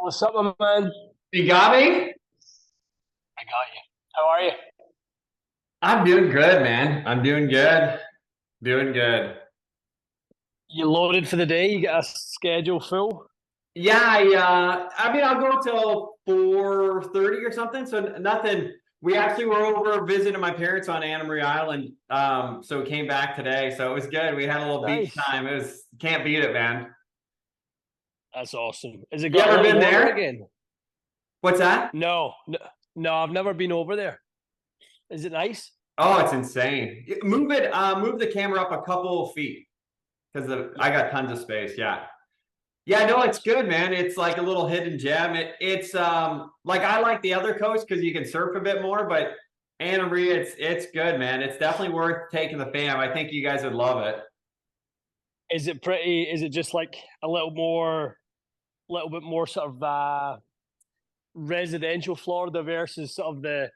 What's up, my man? You got me? I got you. How are you? I'm doing good, man. I'm doing good. Doing good. You loaded for the day? You got a schedule full? Yeah, I mean, I'll go till 4:30 or something. So nothing. We actually were over visiting my parents on Anna Marie Island. So we came back today. So it was good. We had a little beach Nice. time. It was can't beat it, man. That's awesome. Has it You got a ever little been warmer there? again? What's that? No, I've never been over there. Is it nice? Oh, it's insane. Move the camera up a couple of feet because I got tons of space. Yeah. Yeah, no, it's good, man. It's like a little hidden gem. It's like I like the other coast because you can surf a bit more, but Anna Maria, it's good, man. It's definitely worth taking the fam. I think you guys would love it. Is it pretty? Is it just like little bit more sort of residential Florida versus sort of the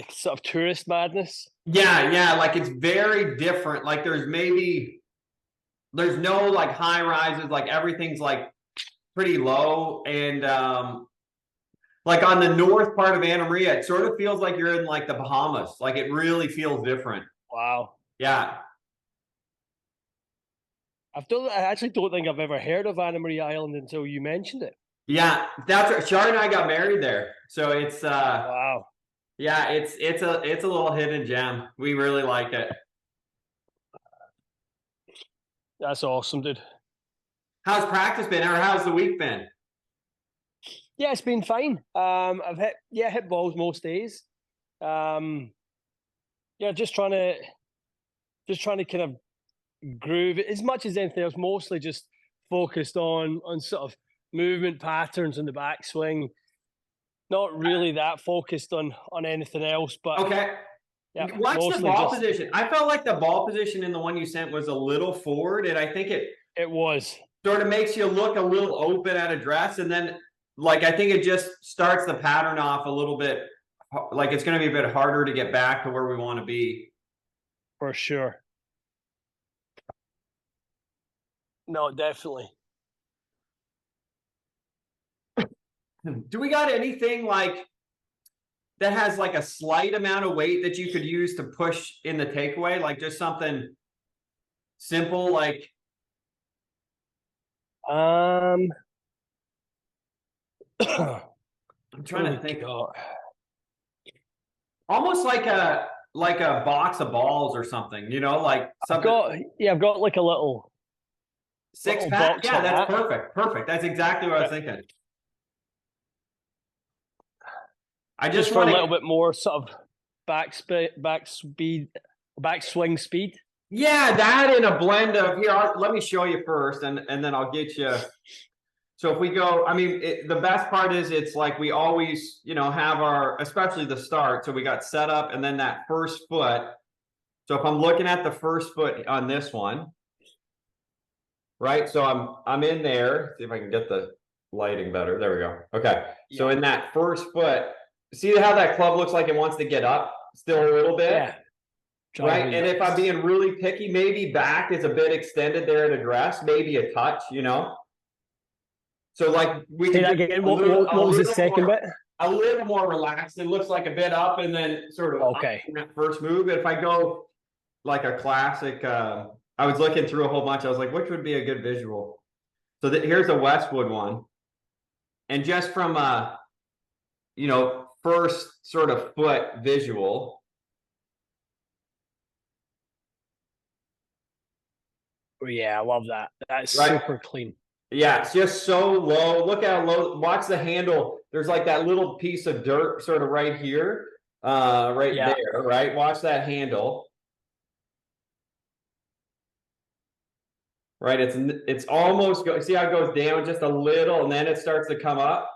sort of tourist madness? Yeah, yeah, like it's very different. Like there's no like high rises, like everything's like pretty low. And like on the north part of Anna Maria, it sort of feels like you're in like the Bahamas. Like it really feels different. Wow. Yeah. I actually don't think I've ever heard of Anna Maria Island until you mentioned it. Yeah, that's right. Shar and I got married there. So it's Wow. yeah, it's a little hidden gem. We really like it. That's awesome, dude. How's practice been, or how's the week been? Yeah, it's been fine. I've hit balls most days. Um, yeah, just trying to kind of groove it as much as anything else. Mostly just focused on sort of movement patterns in the backswing. Not really that focused on anything else, but Okay. yeah, What's the mostly ball just position? I felt like the ball position in the one you sent was a little forward, and I think it it was. sort of makes you look a little open at address, and then like I think it just starts the pattern off a little bit. Like it's going to be a bit harder to get back to where we want to be. For sure. No, definitely. Do we got anything like that has like a slight amount of weight that you could use to push in the takeaway? Like just something simple, like Um, I'm what trying do to we think, got? almost like a box of balls or something, like I've something got I've got like a six little pack. box Yeah, like that's that. perfect. Perfect. That's exactly what I Yeah. was thinking. I Just just for a want little to, bit more sort of backswing speed. yeah, that in a blend of here. Let me show you first, and then I'll get you. So if we go, I mean, the best part is it's like we always, have our, especially the start. So we got set up, and then that first foot. So if I'm looking at the first foot on this one, right? So I'm in there. See if I can get the lighting better. There we go. Okay. So Yeah, in that first foot, see how that club looks like it wants to get up still a little bit, yeah, right? driving And if I'm nuts. being really picky, maybe back is a bit extended there at address, maybe a touch. So like we Say could that just again. What was the second bit? a little more relaxed. It looks like a bit up and then sort of up Okay. in that first move. If I go like a classic, I was looking through a whole bunch. I was like, which would be a good visual? So here's a Westwood one. And just from a, first sort of foot visual. Oh, yeah, I love that. That's Right. super clean. Yeah, it's just so low. Look how low. Watch the handle. There's like that little piece of dirt sort of right here, right Yeah, there, right? Watch that handle. Right, it's almost see how it goes down just a little, and then it starts to come up.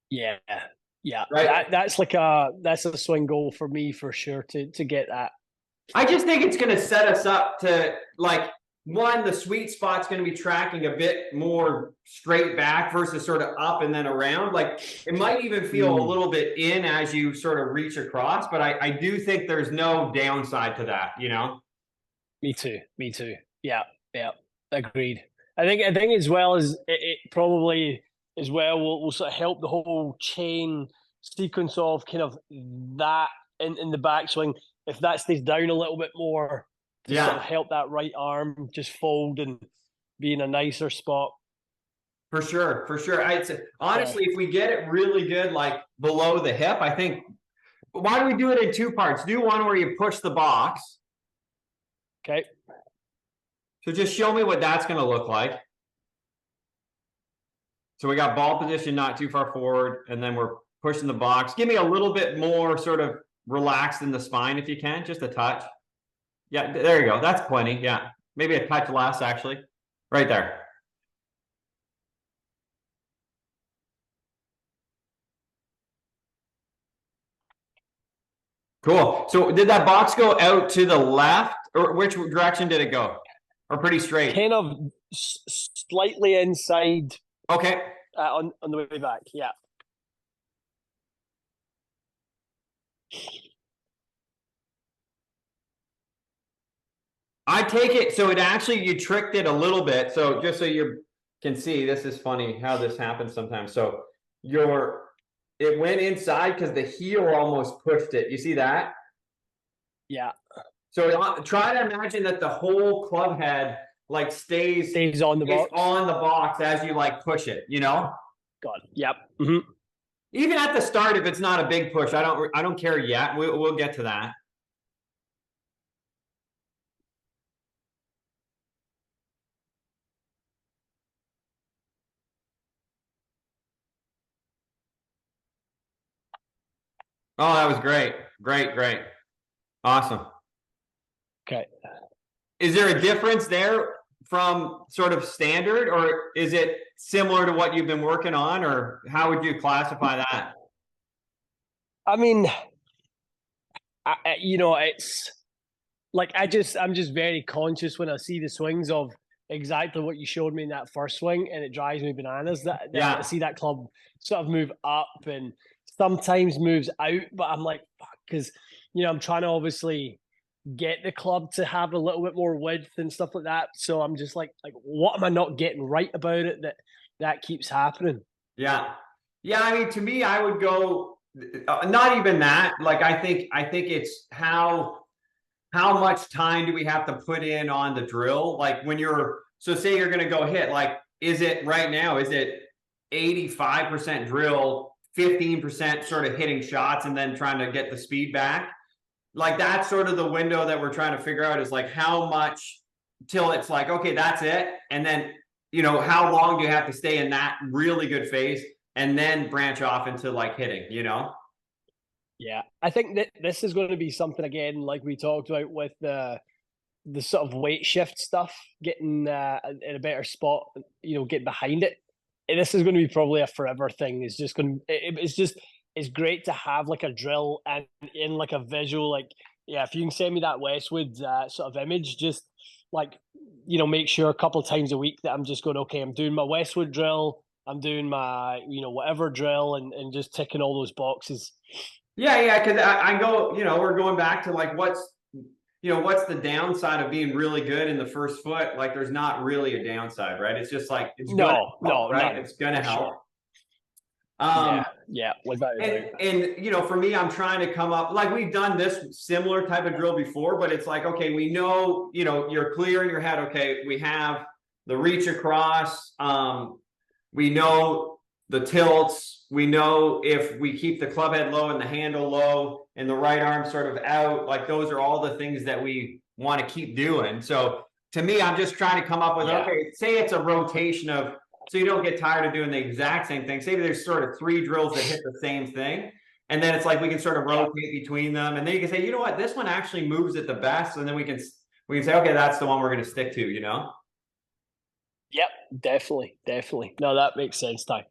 yeah, yeah. Right. That's a swing goal for me for sure to get that. I just think it's going to set us up to like one, the sweet spot's going to be tracking a bit more straight back versus sort of up and then around. Like it might even feel a little bit in as you sort of reach across, but I do think there's no downside to that. Me too. Me too. Yeah, yeah. Agreed. I think as well as it probably as well will sort of help the whole chain sequence of kind of that in the backswing. If that stays down a little bit more, to sort of help that right arm just fold and be in a nicer spot. For sure, for sure. I'd say, honestly, if we get it really good, like below the hip, I think, why do we do it in two parts? Do one where you push the box. Okay. So just show me what that's going to look like. So we got ball position not too far forward, and then we're pushing the box. Give me a little bit more sort of relaxed in the spine if you can, just a touch. Yeah, there you go. That's plenty. Yeah, maybe a touch less, actually. Right there. Cool. So did that box go out to the left, or which direction did it go? Or pretty straight? Kind of slightly inside. Okay. On the way back, yeah. I take it, so it actually, you tricked it a little bit. So just so you can see, this is funny how this happens sometimes. So it went inside because the heel almost pushed it. You see that? Yeah. So try to imagine that the whole club head like stays on the box. On the box as you like push it, you know? Got it. Yep. Even at the start, if it's not a big push, I don't care yet. We'll get to that. Oh, that was great. Great. Awesome. Okay. Is there a difference there from sort of standard, or is it similar to what you've been working on, or how would you classify that? I mean, it's like I'm just very conscious when I see the swings of exactly what you showed me in that first swing, and it drives me bananas. That I see that club sort of move up and sometimes moves out, but I'm like, fuck, because I'm trying to obviously get the club to have a little bit more width and stuff like that. So I'm just like what am I not getting right about it that keeps happening? Yeah. I mean, to me, I would go not even that. Like, I think it's how much time do we have to put in on the drill? Like when so say you're going to go hit, like, is it right now, is it 85% drill, 15% sort of hitting shots and then trying to get the speed back? Like that's sort of the window that we're trying to figure out, is like how much till it's like, okay, that's it. And then, how long do you have to stay in that really good phase and then branch off into like hitting, Yeah, I think that this is going to be something again, like we talked about with the sort of weight shift stuff, getting in a better spot, getting behind it. And this is going to be probably a forever thing. It's just going. It's great to have like a drill and in like a visual, like, yeah, if you can send me that Westwood sort of image, just like, make sure a couple of times a week that I'm just going, okay, I'm doing my Westwood drill, I'm doing my, whatever drill, and just ticking all those boxes. Yeah, because I go, we're going back to like what's the downside of being really good in the first foot? Like there's not really a downside, right? It's just like it's no, right? It's gonna help. Sure. Yeah, without a doubt. And for me, I'm trying to come up, like we've done this similar type of drill before, but it's like, okay, we know, you're clear in your head. Okay, we have the reach across. We know the tilts. We know if we keep the club head low and the handle low and the right arm sort of out, like those are all the things that we want to keep doing. So to me, I'm just trying to come up with, okay, say it's a rotation of, so you don't get tired of doing the exact same thing. Say there's sort of 3 drills that hit the same thing. And then it's like we can sort of rotate between them. And then you can say, you know what, this one actually moves it the best. And then we can say, okay, that's the one we're going to stick to, Yep, definitely. No, that makes sense, Ty.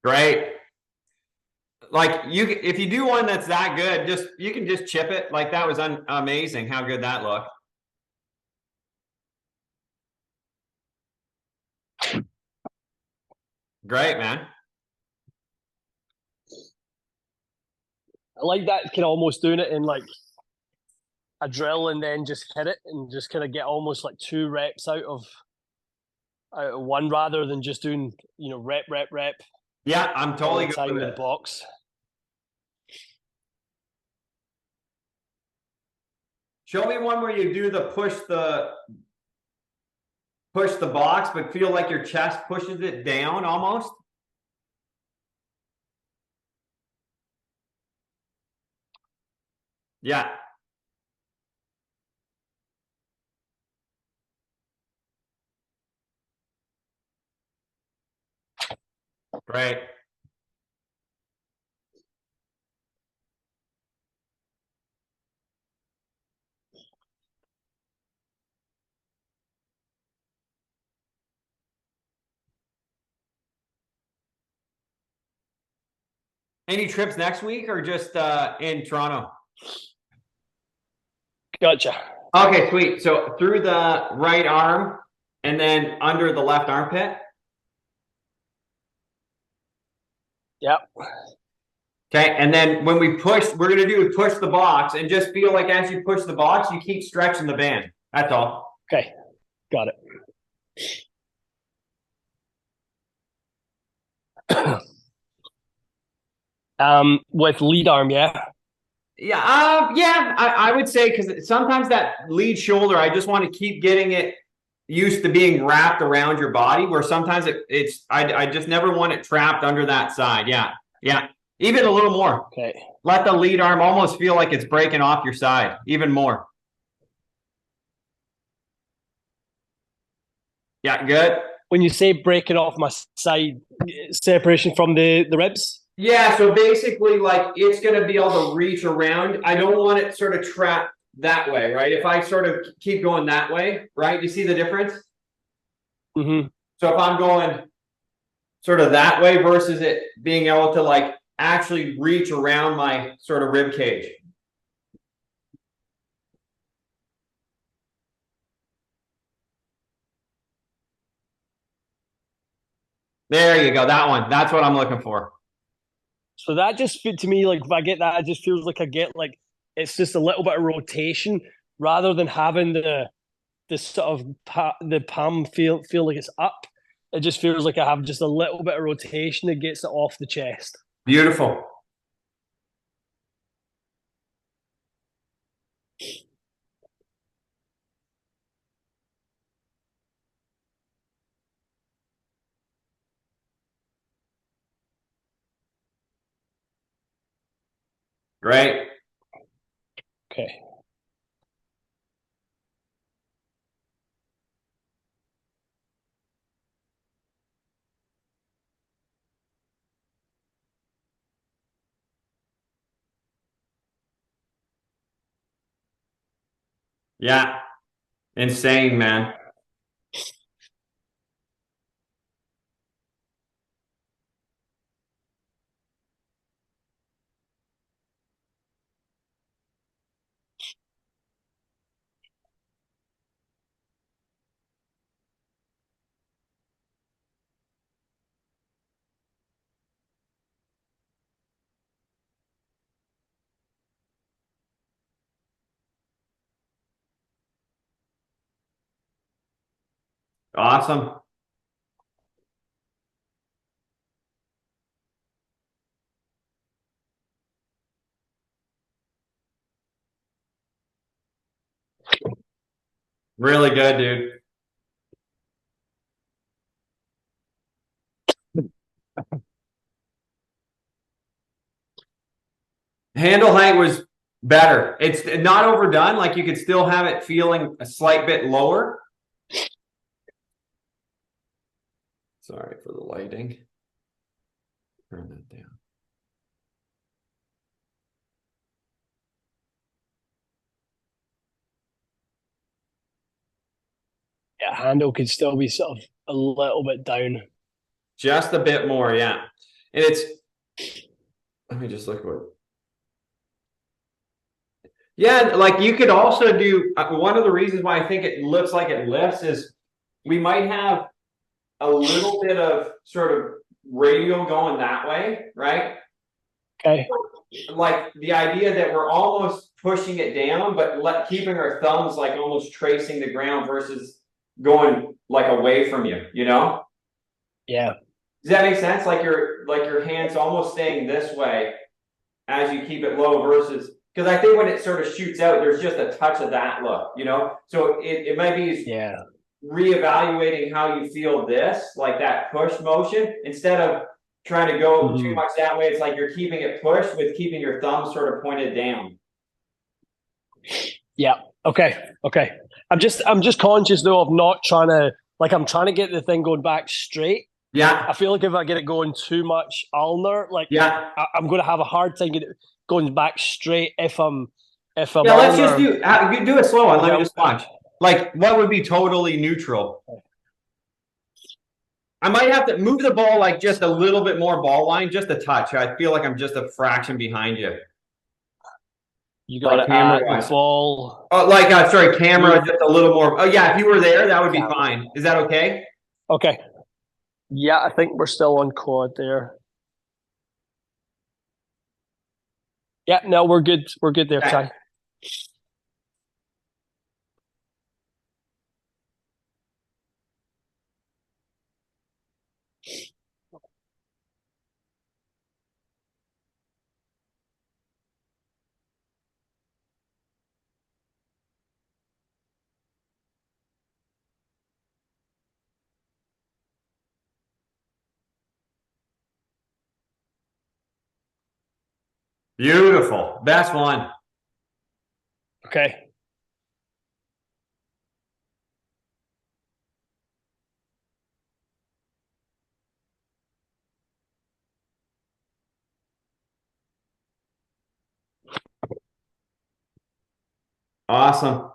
Great. Like if you do one that's that good, you can just chip it. Like that was amazing how good that looked. Great, man. I like that kind of almost doing it in like a drill and then just hit it and just kind of get almost like 2 reps out of one rather than just doing, you know, rep. Yeah, I'm all totally the good time with with it. the box. Show me one where you do the push the box, but feel like your chest pushes it down almost. Yeah. Great. Any trips next week or just in Toronto? Gotcha. Okay, sweet. So through the right arm and then under the left armpit. Yep. Okay, and then when we push, we're gonna do push the box and just feel like as you push the box, you keep stretching the band. That's all. Okay. Got it. With lead arm, yeah. Yeah, I would say because sometimes that lead shoulder, I just want to keep getting it used to being wrapped around your body. Where sometimes I just never want it trapped under that side. Yeah, even a little more. Okay. Let the lead arm almost feel like it's breaking off your side, even more. Yeah, good. When you say breaking off my side, separation from the ribs. Yeah, so basically, like it's going to be able to reach around. I don't want it sort of trapped that way, right? If I sort of keep going that way, right? You see the difference? Mm-hmm. So if I'm going sort of that way versus it being able to like actually reach around my sort of rib cage. There you go. That one. That's what I'm looking for. So that just fit to me like if I get that, it just feels like I get like it's just a little bit of rotation rather than having the sort of the palm feel like it's up. It just feels like I have just a little bit of rotation that gets it off the chest. Beautiful. Great. Okay. Yeah. Insane, man. Awesome. Really good, dude. Handle height was better. It's not overdone. Like you could still have it feeling a slight bit lower. Sorry for the lighting. Turn that down. Yeah, handle could still be sort of a little bit down. Just a bit more, yeah. And it's, let me just look at what. Yeah, like you could also do, one of the reasons why I think it looks like it lifts is we might have a little bit of sort of radial going that way, right? Okay. Like the idea that we're almost pushing it down, but keeping our thumbs like almost tracing the ground versus going like away from you, you know? Yeah. Does that make sense? Like your hands almost staying this way as you keep it low versus, because I think when it sort of shoots out, there's just a touch of that look, you know? So it might be reevaluating how you feel this, like that push motion, instead of trying to go too much that way. It's like you're keeping it pushed with keeping your thumb sort of pointed down. Yeah. Okay. Okay. I'm just conscious though of not trying to, like, I'm trying to get the thing going back straight. Yeah. I feel like if I get it going too much ulnar, like, yeah, I'm going to have a hard time getting it going back straight if I'm yeah. Let's just do it slow on. Let me just watch. Like, what would be totally neutral? I might have to move the ball like just a little bit more ball line, just a touch. I feel like I'm just a fraction behind you. You got like it at the ball. Oh, like sorry, camera just a little more. Oh yeah, if you were there, that would be fine. Is that okay? Okay. Yeah, I think we're still on quad there. Yeah, no, we're good. We're good there, Ty. Beautiful. Best one. Okay. Awesome.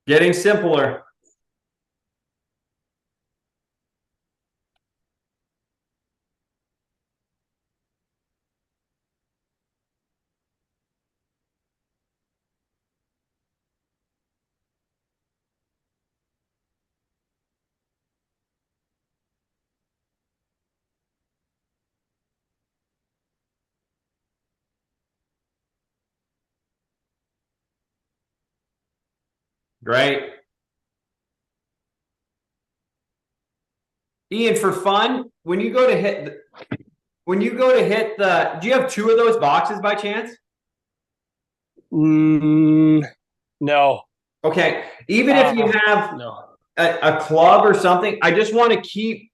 Getting simpler. Great. Ian, for fun, when you go to hit the, do you have two of those boxes by chance? No. Okay. Even if you have a club or something, I just want to keep,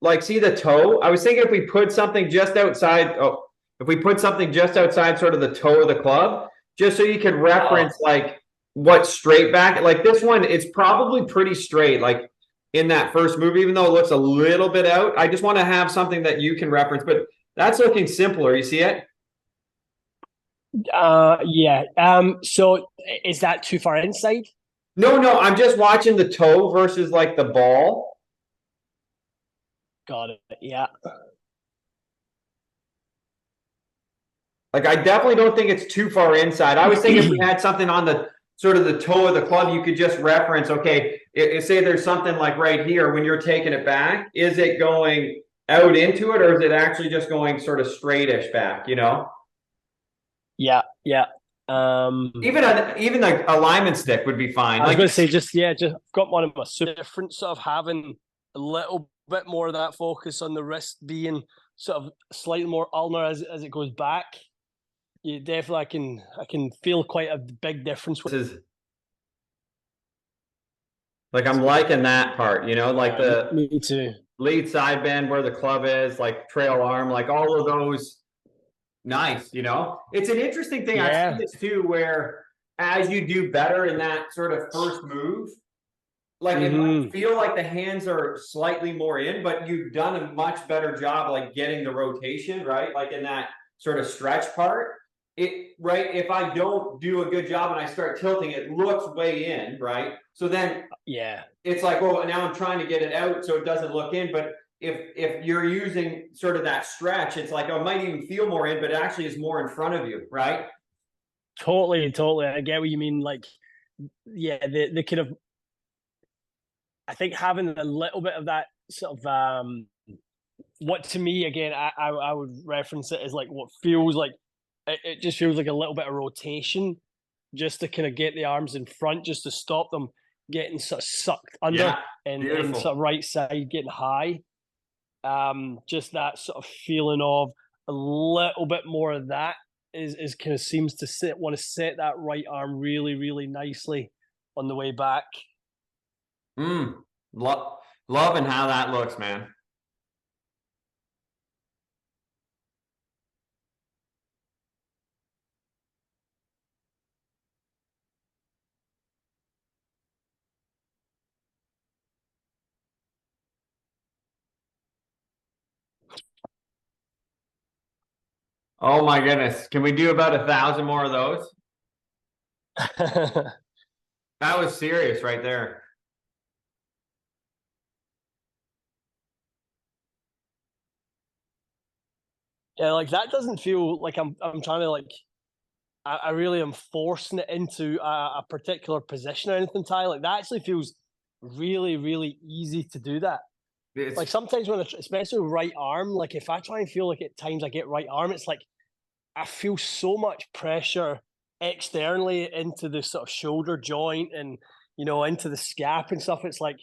like, see the toe. I was thinking if we put something just outside, if we put something just outside sort of the toe of the club, just so you can reference like what's straight back. Like this one, it's probably pretty straight, like in that first move, even though it looks a little bit out. I just want to have something that you can reference, but that's looking simpler. You see it? Yeah. So is that too far inside? No, I'm just watching the toe versus like the ball. Got it. Yeah. Like I definitely don't think it's too far inside. I was thinking if we had something on the sort of the toe of the club, you could just reference, okay, say there's something like right here when you're taking it back, is it going out into it or is it actually just going sort of straightish back, you know? Yeah. Even like a alignment stick would be fine. I was like, going to say, just got one of my different sort of having a little bit more of that focus on the wrist being sort of slightly more ulnar as it goes back. You definitely, I can feel quite a big difference. Like I'm liking that part, you know, like the me too. Lead side bend where the club is, like trail arm, like all of those. Nice, you know. It's an interesting thing. I've seen this too, where as you do better in that sort of first move, like it might feel like the hands are slightly more in, but you've done a much better job like getting the rotation, right? Like in that sort of stretch part. If I don't do a good job and I start tilting, it looks way in, right? So then it's like, well, now I'm trying to get it out so it doesn't look in. But if you're using sort of that stretch, it's like, oh, it might even feel more in, but it actually is more in front of you, right? Totally. I get what you mean. Like, yeah, the kind of I think having a little bit of that sort of what to me again, I would reference it as like what feels like it just feels like a little bit of rotation just to kind of get the arms in front, just to stop them getting sort of sucked under Yeah, and sort beautiful. of right side getting high. Just that sort of feeling of a little bit more of that is kind of seems to want to set that right arm really, really nicely on the way back. Mm. Loving how that looks, man. Oh my goodness. Can we do about 1,000 more of those? That was serious right there. Yeah, like that doesn't feel like I'm trying to like I really am forcing it into a particular position or anything, Ty. Like that actually feels really, really easy to do that. It's Like sometimes when, especially with right arm, like if I try and feel like at times I get right arm, it's like I feel so much pressure externally into the sort of shoulder joint and into the scap and stuff. It's like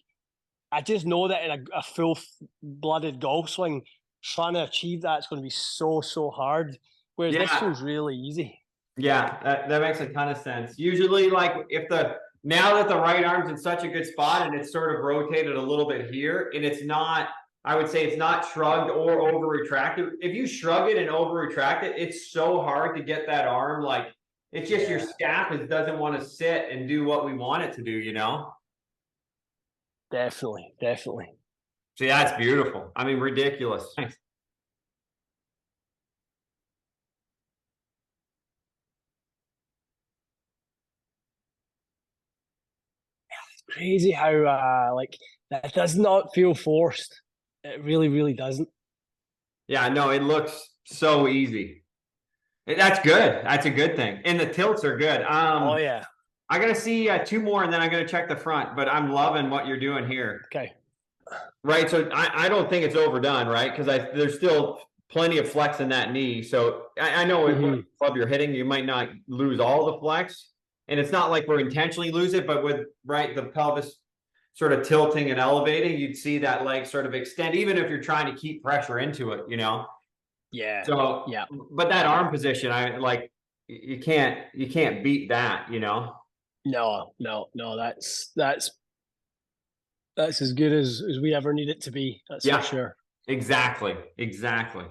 I just know that in a full-blooded golf swing, trying to achieve that's going to be so hard. Whereas this yeah, feels really easy. yeah, that makes a ton of sense. Usually, like if the now that the right arm's in such a good spot and it's sort of rotated a little bit here, and it's not, I would say it's not shrugged or over retracted. If you shrug it and over retract it, it's so hard to get that arm like it's just your Yeah, scap doesn't want to sit and do what we want it to do, you know? definitely, definitely. See, that's beautiful. I mean, ridiculous. Crazy how like that does not feel forced. It really, really doesn't. Yeah, no, it looks so easy. That's good. That's a good thing. And the tilts are good. Oh yeah. I gotta see two more, and then I'm gonna check the front. But I'm loving what you're doing here. Okay. Right. So I don't think it's overdone, right? Because there's still plenty of flex in that knee. So I know what club you're hitting, you might not lose all the flex, and it's not like we're intentionally lose it, but with right the pelvis sort of tilting and elevating, you'd see that leg sort of extend, even if you're trying to keep pressure into it, you know. Yeah. So, Yeah. but that arm position, I like you can't beat that, you know. No, no, no. That's as good as we ever need it to be. That's for Yeah, sure. exactly, exactly.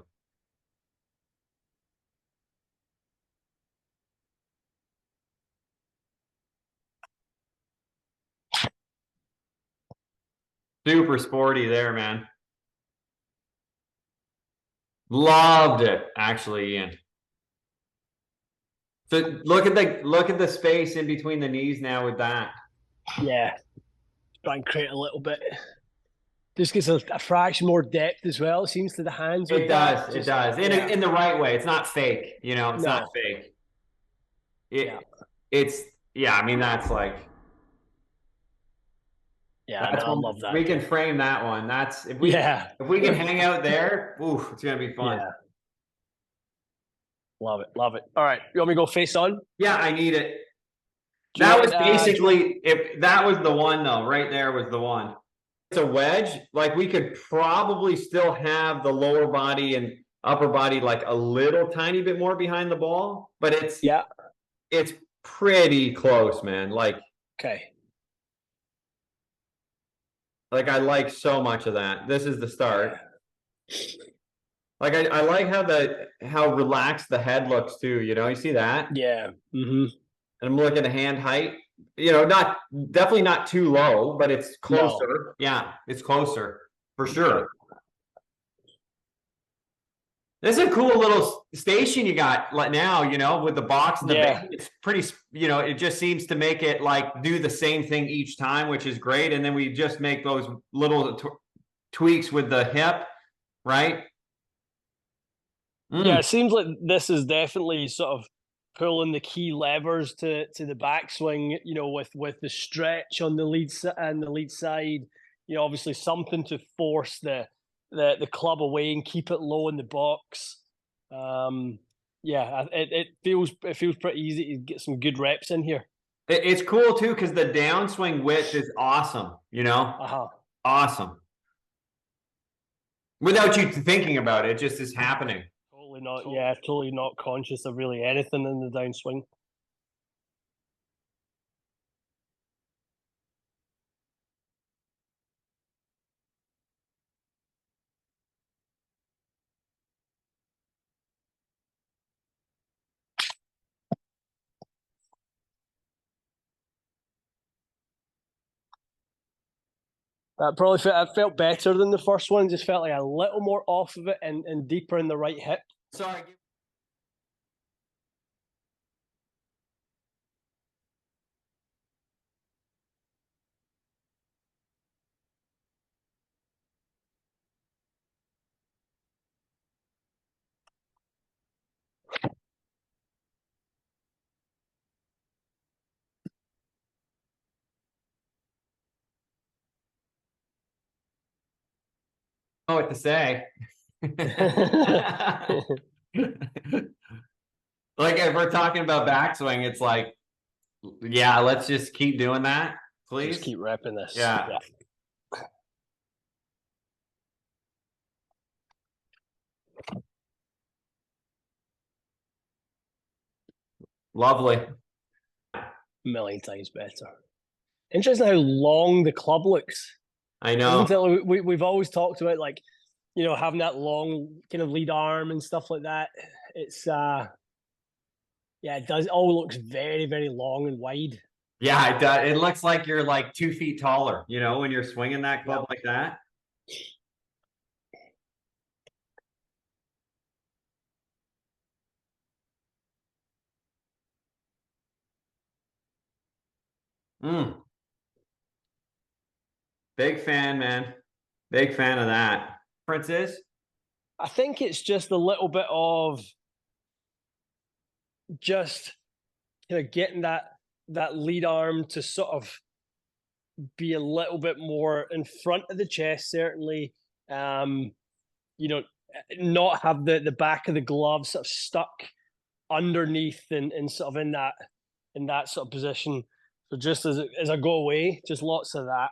Super sporty there, man. Loved it, actually, Ian. So look at the space in between the knees now with that. Yeah. Try and create a little bit. Just gives a fraction more depth as well. It seems to the hands It with that. does, it Just does. In yeah. in the right way. It's not fake, you know, it's not No. fake. Yeah. It's yeah, I mean that's like Yeah. No, that's I one love that. we can frame that one. That's if we Yeah. if we can hang out there, ooh, it's gonna be fun. Yeah. Love it. Love it. All right. You want me to go face on? Yeah, I need it. Do you That want was basically if that was the one though, right there was the one. It's a wedge, like we could probably still have the lower body and upper body like a little tiny bit more behind the ball, but yeah. it's pretty close, man. Okay. Like I like so much of that. This is the Yeah. start. Like I like how relaxed the head looks too, you know. You see that? Yeah. Mm-hmm. And I'm looking at hand height. You know, not definitely not too low, but it's No. closer. Yeah, it's closer for Okay. sure. This is a cool little station you got like now, you know, with the box and the base. Yeah. It's pretty, you know, it just seems to make it like do the same thing each time, which is great. And then we just make those little tweaks with the hip, right? Yeah. Mm. It seems like this is definitely sort of pulling the key levers to the backswing. With the stretch on the lead and the lead side. obviously something to force the club away and keep it low in the box. Yeah, it feels pretty easy to get some good reps in here. It's cool too because the downswing width is awesome. Awesome. Without you thinking about it, it just is happening. Totally not. Yeah, totally not conscious of really anything in the downswing. I felt better than the first one. Just felt like a little more off of it and deeper in the right hip. Sorry. Know what to say. Like if we're talking about backswing, it's like, yeah, let's just keep doing that, please. Just keep repping this. Yeah. Lovely. A million times better. Interesting how long the club looks. I know. Isn't it? We've always talked about like, having that long kind of lead arm and stuff like that. It's yeah, it does. All looks very, very long and wide. Yeah, it does. It looks like you're like 2 feet taller, when you're swinging that club like that. Big fan, man. Big fan of that. Difference is? I think it's just a little bit of just kind of getting that lead arm to sort of be a little bit more in front of the chest, certainly. Not have the back of the glove sort of stuck underneath and sort of in that sort of position. So just as I go away, just lots of that.